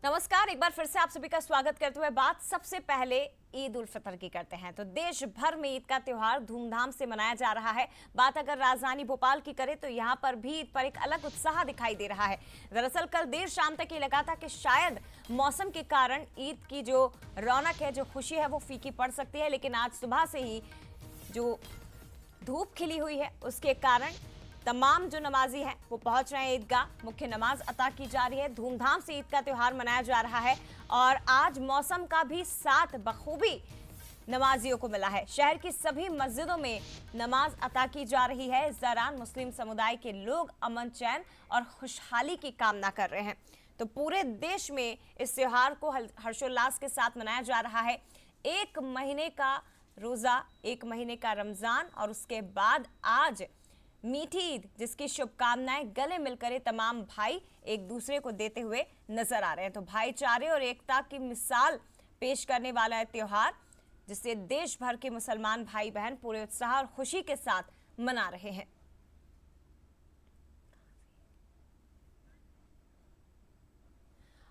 नमस्कार, एक बार फिर से आप सभी का स्वागत करते हुए बात सबसे पहले ईद उल फितर की करते हैं। तो देश भर में ईद का त्योहार धूमधाम से मनाया जा रहा है। बात अगर राजधानी भोपाल की करें तो यहाँ पर भी ईद पर एक अलग उत्साह दिखाई दे रहा है। दरअसल कल देर शाम तक ये लगा था कि शायद मौसम के कारण ईद की जो रौनक है, जो खुशी है, वो फीकी पड़ सकती है, लेकिन आज सुबह से ही जो धूप खिली हुई है उसके कारण तमाम जो नमाजी हैं वो पहुंच रहे हैं ईदगाह। मुख्य नमाज अता की जा रही है। धूमधाम से ईद का त्योहार मनाया जा रहा है और आज मौसम का भी साथ बखूबी नमाजियों को मिला है। शहर की सभी मस्जिदों में नमाज अता की जा रही है। इस दौरान मुस्लिम समुदाय के लोग अमन, चैन और खुशहाली की कामना कर रहे हैं। तो पूरे देश में इस त्योहार को हर्षोल्लास के साथ मनाया जा रहा है। एक महीने का रोजा, एक महीने का रमजान और उसके बाद आज मीठी ईद, जिसकी शुभकामनाएं गले मिलकर तमाम भाई एक दूसरे को देते हुए नजर आ रहे हैं। तो भाईचारे और एकता की मिसाल पेश करने वाला है त्योहार, जिसे देश भर के मुसलमान भाई बहन पूरे उत्साह और खुशी के साथ मना रहे हैं।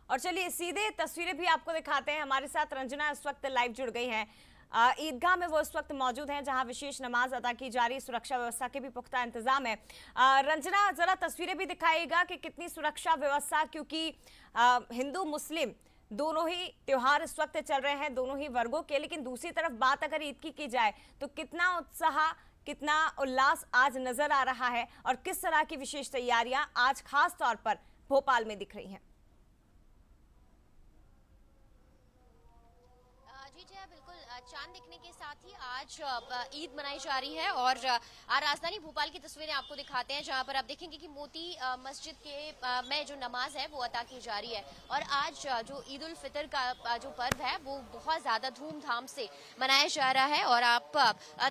और चलिए सीधे तस्वीरें भी आपको दिखाते हैं। हमारे साथ रंजना इस वक्त लाइव जुड़ गई हैं। ईदगाह में वो इस वक्त मौजूद हैं जहां विशेष नमाज अदा की जा रही है। सुरक्षा व्यवस्था के भी पुख्ता इंतजाम है। रंजना, जरा तस्वीरें भी दिखाइएगा कि कितनी सुरक्षा व्यवस्था, क्योंकि हिंदू मुस्लिम दोनों ही त्योहार इस वक्त चल रहे हैं, दोनों ही वर्गों के। लेकिन दूसरी तरफ बात अगर ईद की जाए तो कितना उत्साह, कितना उल्लास आज नजर आ रहा है और किस तरह की विशेष तैयारियां आज खास तौर पर भोपाल में दिख रही हैं? जी जी, बिल्कुल। चांद दिखने के साथ ही आज ईद मनाई जा रही है और राजधानी भोपाल की तस्वीरें आपको दिखाते हैं, जहां पर आप देखेंगे कि मोती मस्जिद के में जो नमाज है वो अदा की जा रही है। और आज जो ईद उल फितर का जो पर्व है वो बहुत ज्यादा धूमधाम से मनाया जा रहा है। और आप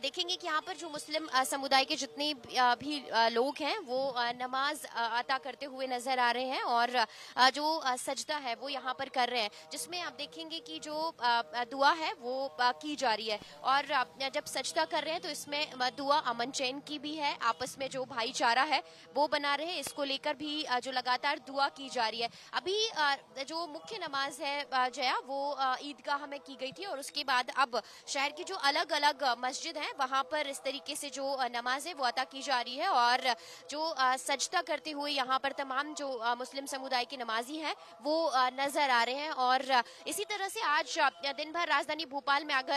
देखेंगे कि यहाँ पर जो मुस्लिम समुदाय के जितने भी लोग हैं वो नमाज अदा करते हुए नजर आ रहे हैं और जो सजदा है वो यहाँ पर कर रहे हैं, जिसमें आप देखेंगे कि जो दुआ है वो की जा रही है। और जब सजदा कर रहे हैं तो इसमें दुआ अमन चैन की भी है, आपस में जो भाईचारा है वो बना रहे, इसको लेकर भी जो लगातार दुआ की जा रही है। अभी जो मुख्य नमाज है जया, वो ईदगाह में की गई थी और उसके बाद अब शहर की जो अलग अलग मस्जिद हैं वहां पर इस तरीके से जो नमाज है वो अदा की जा रही है। और जो सजदा करते हुए यहाँ पर तमाम जो मुस्लिम समुदाय के नमाजी हैं वो नजर आ रहे हैं। और इसी तरह से आज दिन भर राजधानी भोपाल में अगर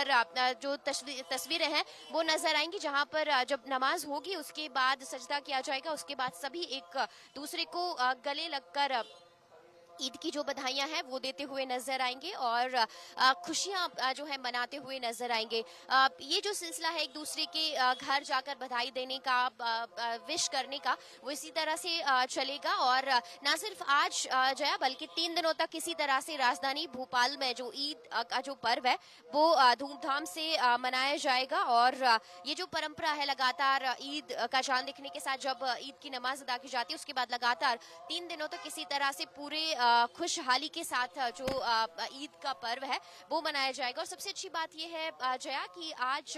जो तस्वीरें हैं वो नजर आएंगी, जहां पर जब नमाज होगी उसके बाद सजदा किया जाएगा, उसके बाद सभी एक दूसरे को गले लगकर ईद की जो बधाइयां हैं वो देते हुए नजर आएंगे और खुशियां जो है मनाते हुए नजर आएंगे। ये जो सिलसिला है एक दूसरे के घर जाकर बधाई देने का, विश करने का, वो इसी तरह से चलेगा। और ना सिर्फ आज जया, बल्कि 3 दिनों तक इसी तरह से राजधानी भोपाल में जो ईद का जो पर्व है वो धूमधाम से मनाया जाएगा। और ये जो परंपरा है, लगातार ईद का चांद दिखने के साथ जब ईद की नमाज अदा की जाती है उसके बाद लगातार 3 दिनों तक इसी तरह से पूरे खुशहाली के साथ जो ईद का पर्व है वो मनाया जाएगा। और सबसे अच्छी बात यह है जया कि आज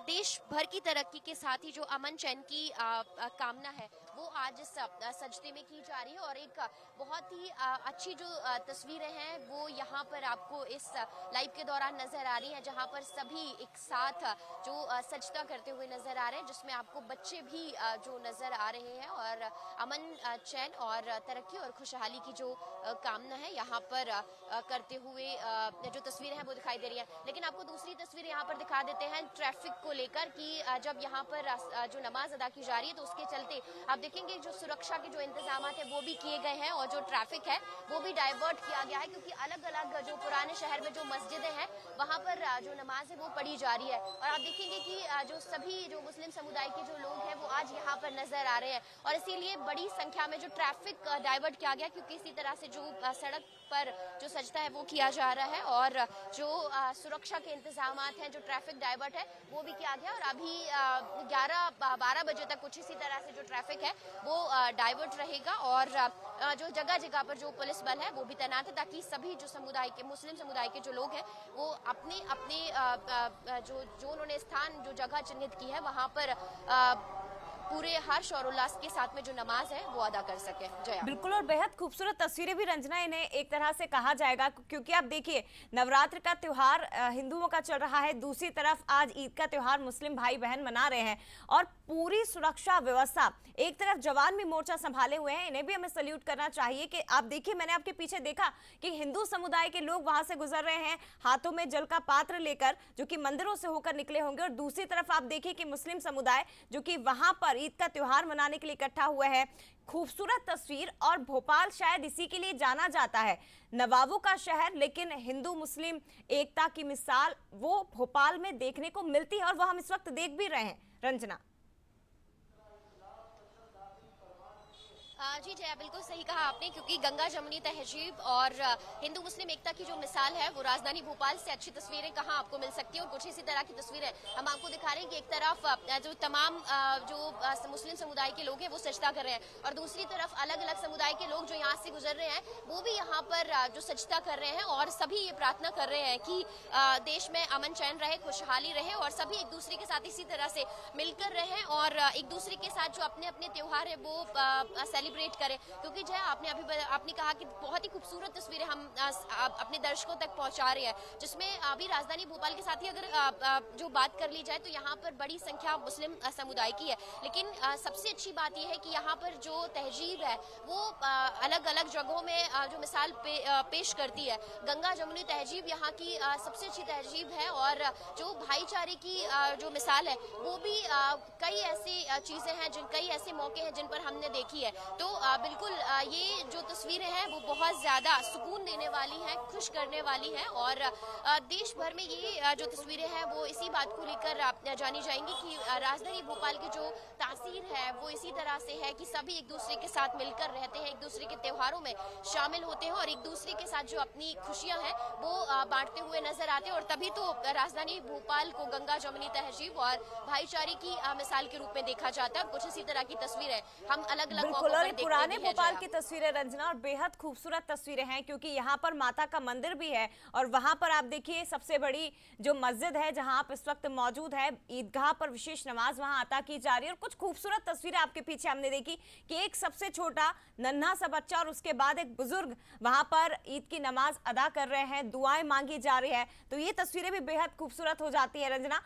देश भर की तरक्की के साथ ही जो अमन चैन की कामना है वो आज इस सजदे में की जा रही है। और एक बहुत ही अच्छी जो तस्वीरें हैं वो यहाँ पर आपको इस लाइव के दौरान नजर आ रही हैं, जहाँ पर सभी एक साथ जो सजदा करते हुए नजर आ रहे हैं, जिसमें आपको बच्चे भी जो नजर आ रहे हैं। और अमन, चैन और तरक्की और खुशहाली की जो कामना है यहाँ पर करते हुए जो तस्वीरें हैं वो दिखाई दे रही है। लेकिन आपको दूसरी तस्वीर यहाँ पर दिखा देते हैं ट्रैफिक को लेकर कि जब यहाँ पर जो नमाज अदा की जा रही है तो उसके चलते आप देखेंगे जो सुरक्षा के जो इंतजाम है वो भी किए गए हैं और जो ट्रैफिक है वो भी डाइवर्ट किया गया है, क्योंकि अलग अलग जो पुराने शहर में जो मस्जिदें हैं वहाँ पर जो नमाज है वो पढ़ी जा रही है। और आप देखेंगे कि जो सभी जो मुस्लिम समुदाय के जो लोग हैं वो आज यहाँ पर नजर आ रहे हैं और इसीलिए बड़ी संख्या में जो ट्रैफिक डाइवर्ट किया गया, क्योंकि इसी तरह से जो सड़क पर जो सजदा है वो किया जा रहा है और जो सुरक्षा के इंतजाम हैं, जो ट्रैफिक डाइवर्ट है वो भी किया गया। और अभी 11-12 बजे तक कुछ इसी तरह से जो ट्रैफिक है वो डाइवर्ट रहेगा और जो जगह जगह पर जो पुलिस बल है वो भी तैनात है, ताकि सभी जो समुदाय के, मुस्लिम समुदाय के जो लोग हैं वो अपने अपने जो उन्होंने स्थान, जो जगह चिन्हित की है वहाँ पर पूरे हर्ष और उल्लास के साथ में जो नमाज है वो अदा कर सके। जया। बिल्कुल, और बेहद खूबसूरत तस्वीरें भी रंजना इन्हें एक तरह से कहा जाएगा, क्योंकि आप देखिए नवरात्र का त्योहार हिंदुओं का चल रहा है, दूसरी तरफ आज ईद का त्योहार मुस्लिम भाई बहन मना रहे हैं और पूरी सुरक्षा व्यवस्था, एक तरफ जवान भी मोर्चा संभाले हुए हैं, इन्हें भी हमें सल्यूट करना चाहिए कि आप देखिए मैंने आपके पीछे देखा कि हिंदू समुदाय के लोग वहां से गुजर रहे हैं हाथों में जल का पात्र लेकर, जो कि मंदिरों से होकर निकले होंगे, और दूसरी तरफ आप देखिए कि मुस्लिम समुदाय जो कि वहां पर ईद का त्योहार मनाने के लिए इकट्ठा हुआ है। खूबसूरत तस्वीर, और भोपाल शायद इसी के लिए जाना जाता है, नवाबों का शहर, लेकिन हिंदू मुस्लिम एकता की मिसाल वो भोपाल में देखने को मिलती है और वो हम इस वक्त देख भी रहे हैं रंजना। जी जया, बिल्कुल सही कहा आपने, क्योंकि गंगा जमुनी तहजीब और हिंदू मुस्लिम एकता की जो मिसाल है वो राजधानी भोपाल से अच्छी तस्वीरें कहाँ आपको मिल सकती हैं। और कुछ इसी तरह की तस्वीरें हम आपको दिखा रहे हैं कि एक तरफ जो तमाम जो मुस्लिम समुदाय के लोग हैं वो सजदा कर रहे हैं और दूसरी तरफ अलग अलग समुदाय के लोग जो यहाँ से गुजर रहे हैं वो भी यहाँ पर जो सजदा कर रहे हैं और सभी ये प्रार्थना कर रहे हैं कि देश में अमन चैन रहे, खुशहाली रहे और सभी एक दूसरे के साथ इसी तरह से मिलकर रहें और एक दूसरे के साथ जो अपने अपने त्योहार है वो सेलिब्रेट करें। क्योंकि जय आपने कहा कि बहुत ही खूबसूरत तस्वीरें हम अपने दर्शकों तक पहुंचा रहे हैं, जिसमें अभी राजधानी भोपाल के साथ ही अगर जो बात कर ली जाए तो यहाँ पर बड़ी संख्या मुस्लिम समुदाय की है, लेकिन सबसे अच्छी बात यह है कि यहाँ पर जो तहजीब है वो अलग अलग जगहों में जो मिसाल पेश करती है। गंगा जमुनी तहजीब यहाँ की सबसे अच्छी तहजीब है और जो भाईचारे की जो मिसाल है वो भी कई ऐसी चीजें हैं कई ऐसे मौके हैं जिन पर हमने देखी है। तो बिल्कुल ये जो तस्वीरें हैं वो बहुत ज्यादा सुकून देने वाली हैं, खुश करने वाली हैं और देश भर में ये जो तस्वीरें हैं वो इसी बात को लेकर जानी जाएंगी कि राजधानी भोपाल की जो तासीर है वो इसी तरह से है कि सभी एक दूसरे के साथ मिलकर रहते हैं, एक दूसरे के त्योहारों में शामिल होते हैं और एक दूसरे के साथ जो अपनी खुशियां हैं वो बांटते हुए नजर आते हैं और तभी तो राजधानी भोपाल को गंगा जमुनी तहजीब और भाईचारे की मिसाल के रूप में देखा जाता है। कुछ इसी तरह की तस्वीरें हम अलग अलग मौकों पर देखते पुराने भी हैं। भोपाल की तस्वीरें रंजना, और बेहद खूबसूरत तस्वीरें हैं क्योंकि यहाँ पर माता का मंदिर भी है और वहां पर आप देखिए सबसे बड़ी जो मस्जिद है जहां आप इस वक्त मौजूद है, ईदगाह पर विशेष नमाज वहां अता की जा रही है। और कुछ खूबसूरत तस्वीरें आपके पीछे हमने देखी कि एक सबसे छोटा नन्हा सा बच्चा और उसके बाद एक बुजुर्ग वहां पर ईद की नमाज अदा कर रहे हैं, दुआएं मांगी जा रही है, तो ये तस्वीरें भी बेहद खूबसूरत हो जाती है रंजना।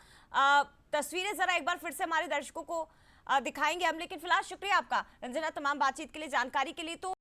तस्वीरें जरा एक बार फिर से हमारे दर्शकों को दिखाएंगे हम, लेकिन फिलहाल शुक्रिया आपका रंजना तमाम बातचीत के लिए, जानकारी के लिए। तो